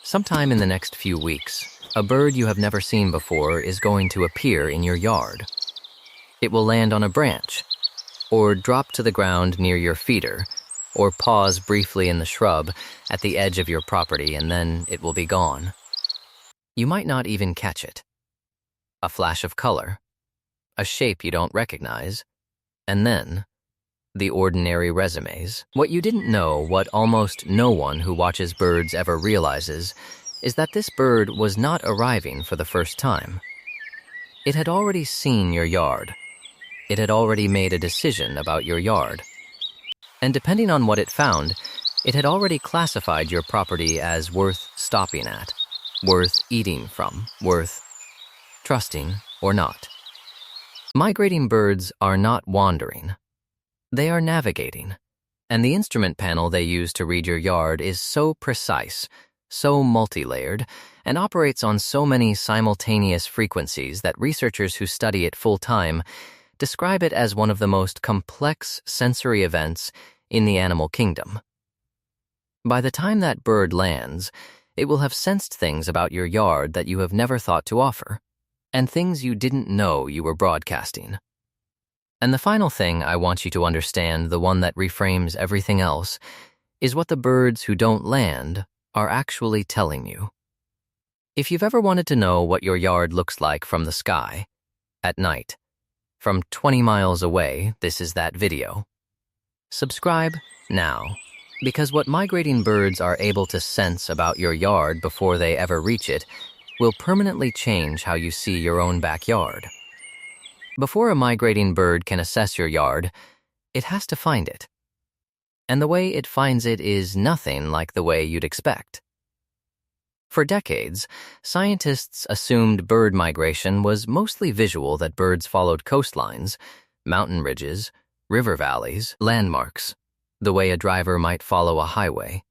Sometime in the next few weeks, a bird you have never seen before is going to appear in your yard. It will land on a branch, or drop to the ground near your feeder, or pause briefly in the shrub at the edge of your property, and then it will be gone. You might not even catch it. A flash of color, a shape you don't recognize, and then the ordinary resumes. What you didn't know, what almost no one who watches birds ever realizes, is that this bird was not arriving for the first time. It had already seen your yard. It had already made a decision about your yard. And depending on what it found, it had already classified your property as worth stopping at, worth eating from, worth trusting or not. Migrating birds are not wandering. They are navigating, and the instrument panel they use to read your yard is so precise, so multi-layered, and operates on so many simultaneous frequencies that researchers who study it full-time describe it as one of the most complex sensory events in the animal kingdom. By the time that bird lands, it will have sensed things about your yard that you have never thought to offer, and things you didn't know you were broadcasting. And the final thing I want you to understand, the one that reframes everything else, is what the birds who don't land are actually telling you. If you've ever wanted to know what your yard looks like from the sky, at night, from 20 miles away, this is that video. Subscribe now, because what migrating birds are able to sense about your yard before they ever reach it will permanently change how you see your own backyard. Before a migrating bird can assess your yard, it has to find it. And the way it finds it is nothing like the way you'd expect. For decades, scientists assumed bird migration was mostly visual, that birds followed coastlines, mountain ridges, river valleys, landmarks, the way a driver might follow a highway.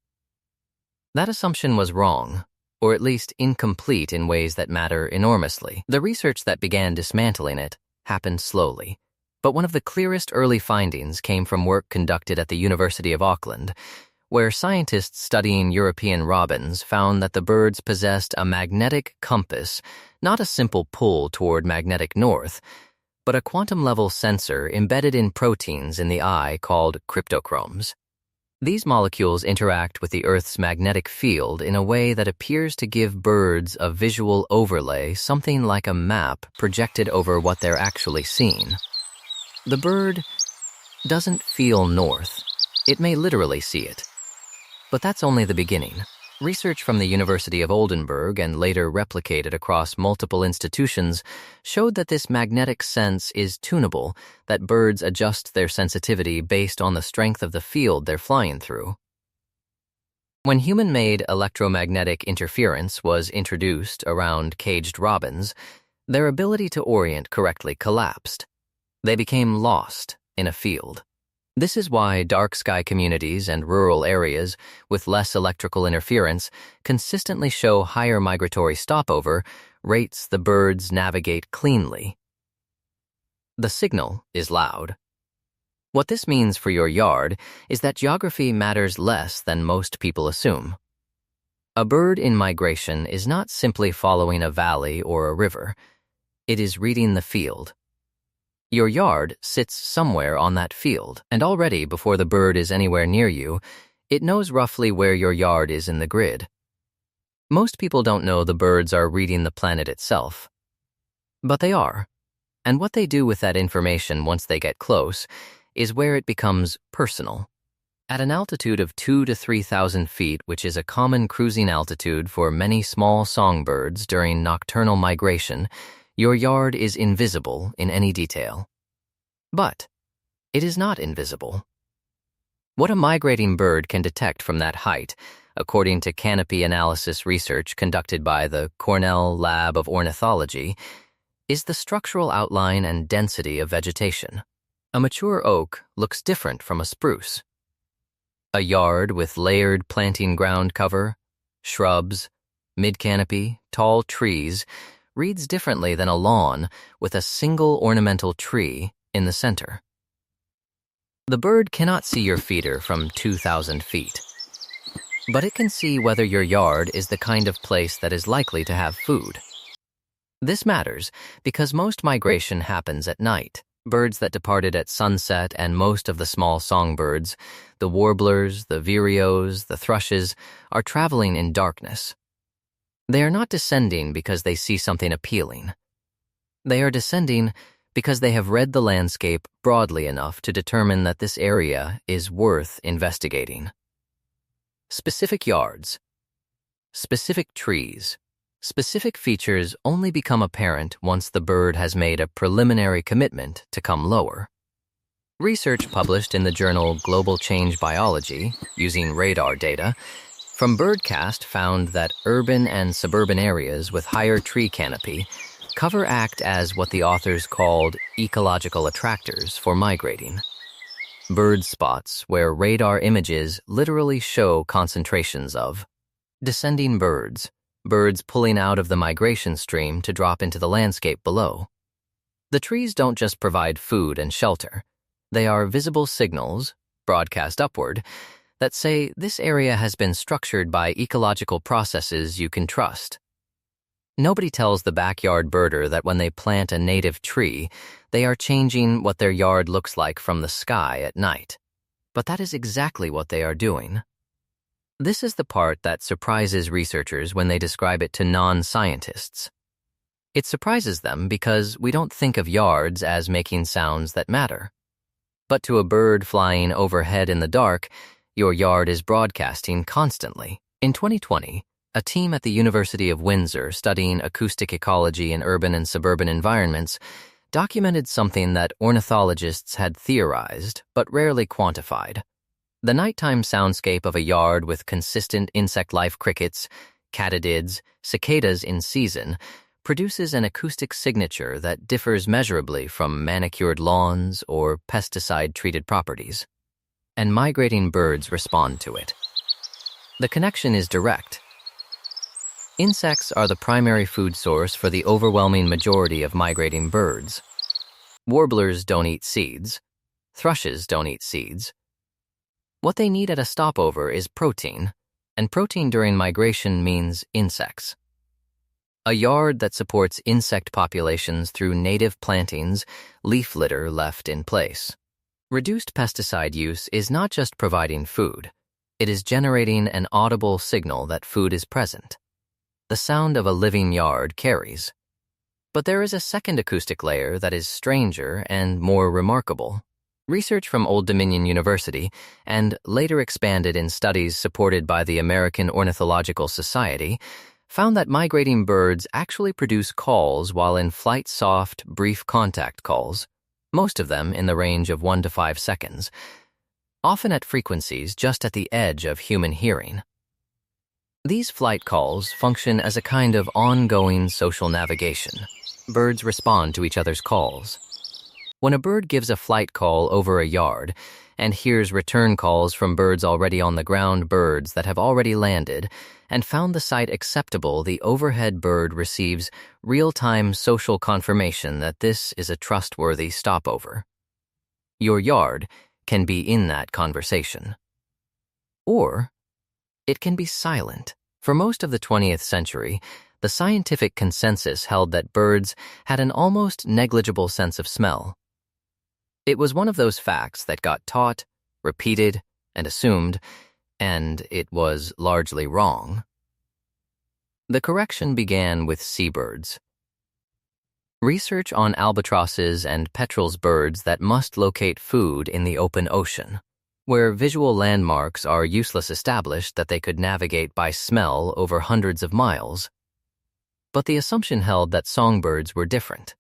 That assumption was wrong, or at least incomplete in ways that matter enormously. The research that began dismantling it happened slowly, but one of the clearest early findings came from work conducted at the University of Auckland, where scientists studying European robins found that the birds possessed a magnetic compass, not a simple pull toward magnetic north, but a quantum-level sensor embedded in proteins in the eye called cryptochromes. These molecules interact with the Earth's magnetic field in a way that appears to give birds a visual overlay, something like a map projected over what they're actually seeing. The bird doesn't feel north. It may literally see it. But that's only the beginning. Research from the University of Oldenburg, and later replicated across multiple institutions, showed that this magnetic sense is tunable, that birds adjust their sensitivity based on the strength of the field they're flying through. When human-made electromagnetic interference was introduced around caged robins, their ability to orient correctly collapsed. They became lost in a field. This is why dark sky communities and rural areas with less electrical interference consistently show higher migratory stopover rates. The birds navigate cleanly. The signal is loud. What this means for your yard is that geography matters less than most people assume. A bird in migration is not simply following a valley or a river. It is reading the field. Your yard sits somewhere on that field, and already before the bird is anywhere near you, it knows roughly where your yard is in the grid. Most people don't know the birds are reading the planet itself. But they are, and what they do with that information once they get close is where it becomes personal. At an altitude of 2,000 to 3,000 feet, which is a common cruising altitude for many small songbirds during nocturnal migration, your yard is invisible in any detail. But it is not invisible. What a migrating bird can detect from that height, according to canopy analysis research conducted by the Cornell Lab of Ornithology, is the structural outline and density of vegetation. A mature oak looks different from a spruce. A yard with layered planting ground cover, shrubs, mid-canopy, tall trees reads differently than a lawn with a single ornamental tree in the center. The bird cannot see your feeder from 2,000 feet. but it can see whether your yard is the kind of place that is likely to have food. This matters because most migration happens at night. Birds that departed at sunset and most of the small songbirds, the warblers, the vireos, the thrushes, are traveling in darkness. They are not descending because they see something appealing. They are descending because they have read the landscape broadly enough to determine that this area is worth investigating. Specific yards, specific trees, specific features only become apparent once the bird has made a preliminary commitment to come lower. Research published in the journal Global Change Biology, using radar data, from Birdcast found that urban and suburban areas with higher tree canopy cover act as what the authors called ecological attractors for migrating. Bird spots where radar images literally show concentrations of descending birds, birds pulling out of the migration stream to drop into the landscape below. The trees don't just provide food and shelter. They are visible signals, broadcast upward, that say this area has been structured by ecological processes you can trust. Nobody tells the backyard birder that when they plant a native tree, they are changing what their yard looks like from the sky at night. But that is exactly what they are doing. This is the part that surprises researchers when they describe it to non-scientists. It surprises them because we don't think of yards as making sounds that matter. But to a bird flying overhead in the dark, your yard is broadcasting constantly. In 2020, a team at the University of Windsor studying acoustic ecology in urban and suburban environments documented something that ornithologists had theorized but rarely quantified. The nighttime soundscape of a yard with consistent insect life, crickets, katydids, cicadas in season, produces an acoustic signature that differs measurably from manicured lawns or pesticide-treated properties. And migrating birds respond to it. The connection is direct. Insects are the primary food source for the overwhelming majority of migrating birds. Warblers don't eat seeds. Thrushes don't eat seeds. What they need at a stopover is protein, and protein during migration means insects. A yard that supports insect populations through native plantings, leaf litter left in place. Reduced pesticide use is not just providing food, it is generating an audible signal that food is present. The sound of a living yard carries. But there is a second acoustic layer that is stranger and more remarkable. Research from Old Dominion University, and later expanded in studies supported by the American Ornithological Society, found that migrating birds actually produce calls while in flight, soft, brief contact calls, most of them in the range of 1 to 5 seconds, often at frequencies just at the edge of human hearing. These flight calls function as a kind of ongoing social navigation. Birds respond to each other's calls. When a bird gives a flight call over a yard and hears return calls from birds already on the ground, birds that have already landed and found the site acceptable, the overhead bird receives real-time social confirmation that this is a trustworthy stopover. Your yard can be in that conversation. Or it can be silent. For most of the 20th century, the scientific consensus held that birds had an almost negligible sense of smell. It was one of those facts that got taught, repeated, and assumed, and it was largely wrong. The correction began with seabirds. Research on albatrosses and petrels, birds that must locate food in the open ocean, where visual landmarks are useless, established that they could navigate by smell over hundreds of miles. But the assumption held that songbirds were different.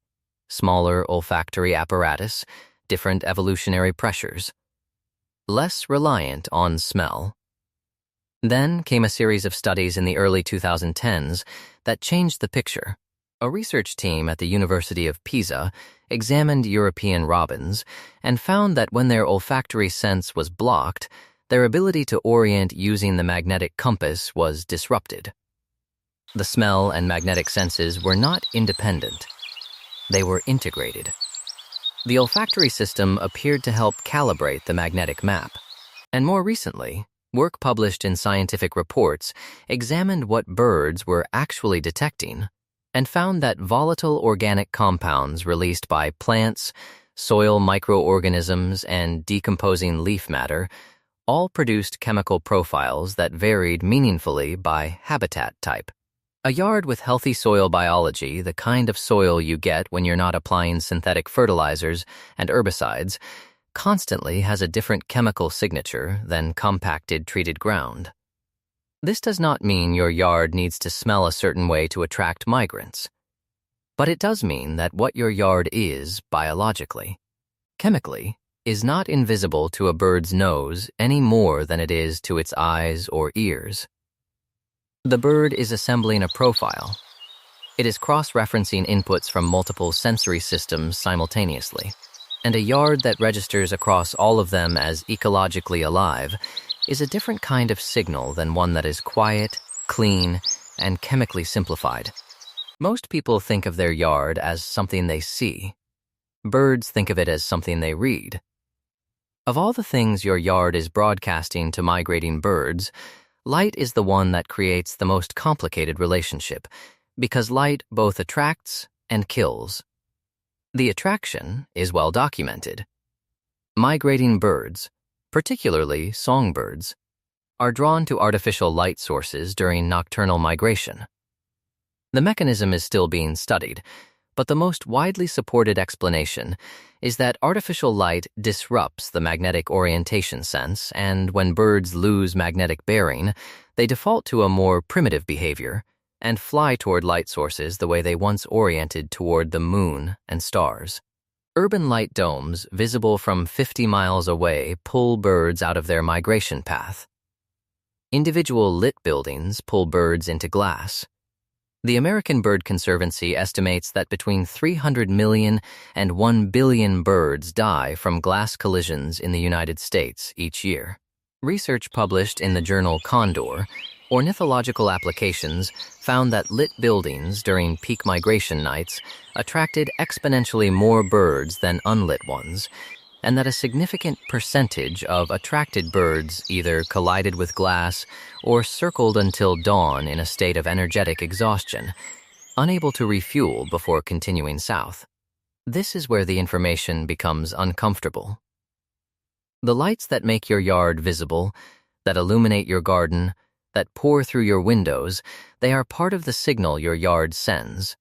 Smaller olfactory apparatus, different evolutionary pressures, less reliant on smell. Then came a series of studies in the early 2010s that changed the picture. A research team at the University of Pisa examined European robins and found that when their olfactory sense was blocked, their ability to orient using the magnetic compass was disrupted. The smell and magnetic senses were not independent. They were integrated. The olfactory system appeared to help calibrate the magnetic map. And more recently, Work published in scientific reports examined what birds were actually detecting and found that volatile organic compounds released by plants, soil microorganisms, and decomposing leaf matter all produced chemical profiles that varied meaningfully by habitat type. A yard with healthy soil biology, the kind of soil you get when you're not applying synthetic fertilizers and herbicides, constantly has a different chemical signature than compacted treated ground. This does not mean your yard needs to smell a certain way to attract migrants, but it does mean that what your yard is biologically, chemically, is not invisible to a bird's nose any more than it is to its eyes or ears. The bird is assembling a profile. It is cross-referencing inputs from multiple sensory systems simultaneously, and a yard that registers across all of them as ecologically alive is a different kind of signal than one that is quiet, clean, and chemically simplified. Most people think of their yard as something they see. Birds think of it as something they read. Of all the things your yard is broadcasting to migrating birds, light is the one that creates the most complicated relationship, because light both attracts and kills. The attraction is well documented. Migrating birds, particularly songbirds, are drawn to artificial light sources during nocturnal migration. The mechanism is still being studied, but the most widely supported explanation is that artificial light disrupts the magnetic orientation sense, and when birds lose magnetic bearing, they default to a more primitive behavior and fly toward light sources the way they once oriented toward the moon and stars. Urban light domes visible from 50 miles away pull birds out of their migration path. Individual lit buildings pull birds into glass. The American Bird Conservancy estimates that between 300 million and 1 billion birds die from glass collisions in the United States each year. Research published in the journal Condor, Ornithological Applications, found that lit buildings during peak migration nights attracted exponentially more birds than unlit ones, and that a significant percentage of attracted birds either collided with glass or circled until dawn in a state of energetic exhaustion, unable to refuel before continuing south. This is where the information becomes uncomfortable. The lights that make your yard visible, that illuminate your garden, that pour through your windows, they are part of the signal your yard sends.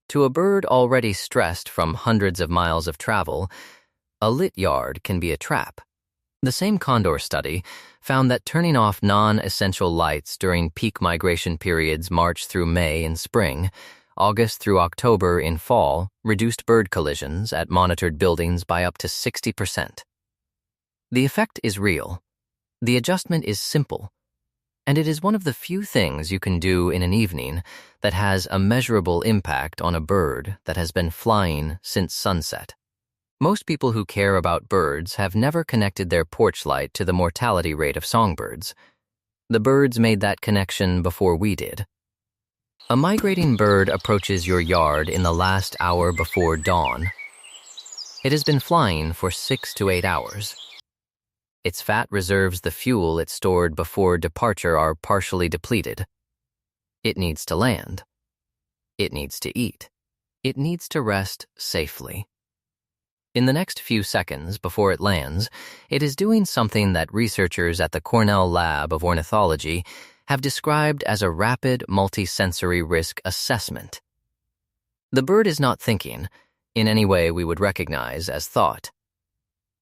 To a bird already stressed from hundreds of miles of travel, a lit yard can be a trap. The same Condor study found that turning off non-essential lights during peak migration periods March through May in spring, August through October in fall, reduced bird collisions at monitored buildings by up to 60%. The effect is real. The adjustment is simple. And it is one of the few things you can do in an evening that has a measurable impact on a bird that has been flying since sunset. Most people who care about birds have never connected their porch light to the mortality rate of songbirds. The birds made that connection before we did. A migrating bird approaches your yard in the last hour before dawn. It has been flying for 6 to 8 hours. Its fat reserves the fuel it stored before departure are partially depleted. It needs to land. It needs to eat. It needs to rest safely. In the next few seconds before it lands, it is doing something that researchers at the Cornell Lab of Ornithology have described as a rapid multisensory risk assessment. The bird is not thinking in any way we would recognize as thought,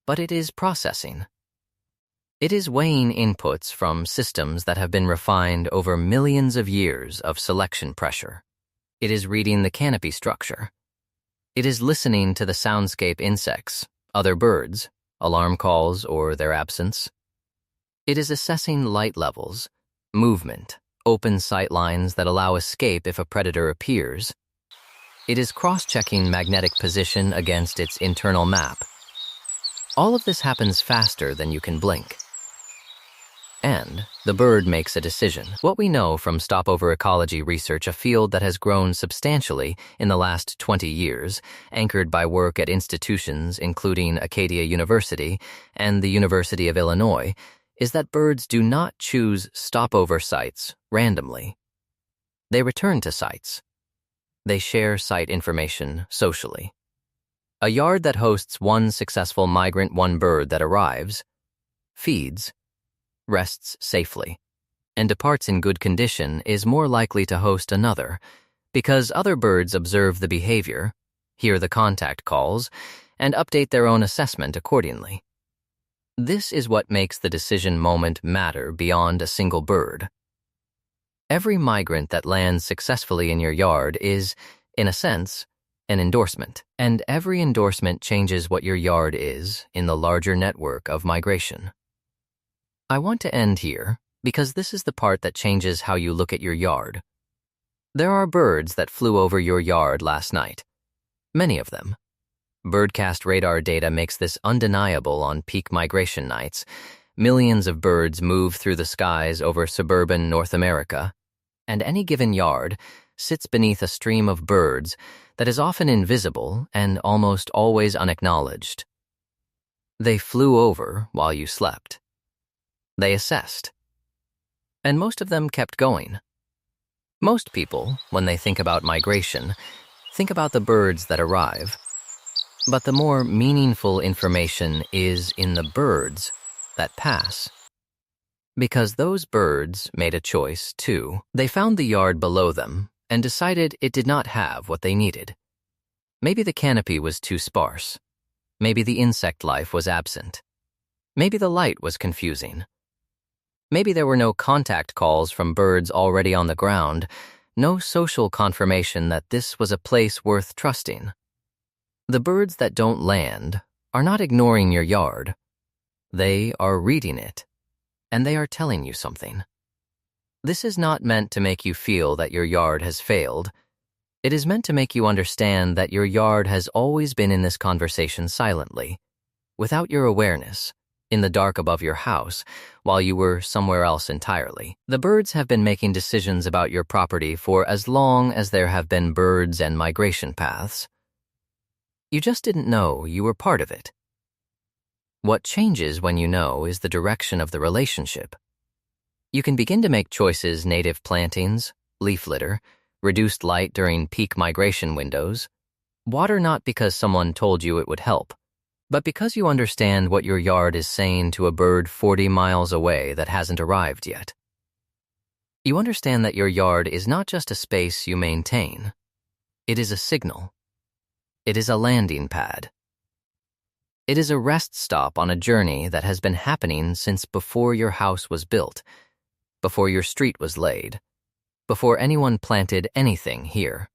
but it is processing. It is weighing inputs from systems that have been refined over millions of years of selection pressure. It is reading the canopy structure. It is listening to the soundscape insects, other birds, alarm calls or their absence. It is assessing light levels, movement, open sight lines that allow escape if a predator appears. It is cross-checking magnetic position against its internal map. All of this happens faster than you can blink. And the bird makes a decision. What we know from stopover ecology research, a field that has grown substantially in the last 20 years, anchored by work at institutions including Acadia University and the University of Illinois, is that birds do not choose stopover sites randomly. They return to sites. They share site information socially. A yard that hosts one successful migrant, one bird that arrives, feeds, rests safely, and departs in good condition is more likely to host another because other birds observe the behavior, hear the contact calls, and update their own assessment accordingly. This is what makes the decision moment matter beyond a single bird. Every migrant that lands successfully in your yard is, in a sense, an endorsement, and every endorsement changes what your yard is in the larger network of migration. I want to end here because this is the part that changes how you look at your yard. There are birds that flew over your yard last night. Many of them. Birdcast radar data makes this undeniable on peak migration nights. Millions of birds move through the skies over suburban North America, and any given yard sits beneath a stream of birds that is often invisible and almost always unacknowledged. They flew over while you slept. They assessed. And most of them kept going. Most people, when they think about migration, think about the birds that arrive. But the more meaningful information is in the birds that pass. Because those birds made a choice, too. They found the yard below them and decided it did not have what they needed. Maybe the canopy was too sparse. Maybe the insect life was absent. Maybe the light was confusing. Maybe there were no contact calls from birds already on the ground, no social confirmation that this was a place worth trusting. The birds that don't land are not ignoring your yard. They are reading it, and they are telling you something. This is not meant to make you feel that your yard has failed. It is meant to make you understand that your yard has always been in this conversation silently, without your awareness, in the dark above your house, while you were somewhere else entirely. The birds have been making decisions about your property for as long as there have been birds and migration paths. You just didn't know you were part of it. What changes when you know is the direction of the relationship. You can begin to make choices: native plantings, leaf litter, reduced light during peak migration windows, water not because someone told you it would help, but because you understand what your yard is saying to a bird 40 miles away that hasn't arrived yet. You understand that your yard is not just a space you maintain. It is a signal. It is a landing pad. It is a rest stop on a journey that has been happening since before your house was built, before your street was laid, before anyone planted anything here.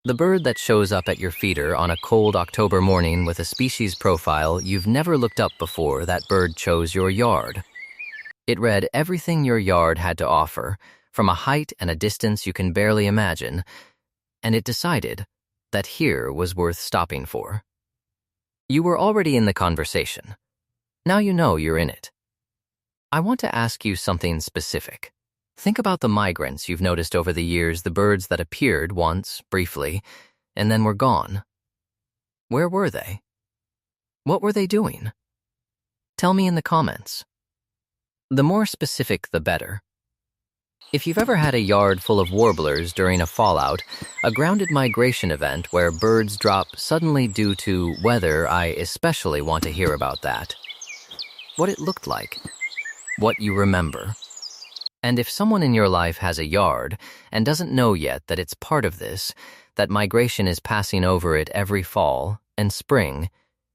The bird that shows up at your feeder on a cold October morning with a species profile you've never looked up before, that bird chose your yard. It read everything your yard had to offer, from a height and a distance you can barely imagine, and it decided that here was worth stopping for. You were already in the conversation. Now you know you're in it. I want to ask you something specific. Think about the migrants you've noticed over the years, the birds that appeared once, briefly, and then were gone. Where were they? What were they doing? Tell me in the comments. The more specific, the better. If you've ever had a yard full of warblers during a fallout, a grounded migration event where birds drop suddenly due to weather, I especially want to hear about that. What it looked like. What you remember. And if someone in your life has a yard and doesn't know yet that it's part of this, that migration is passing over it every fall and spring,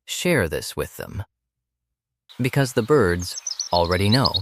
share this with them. Because the birds already know.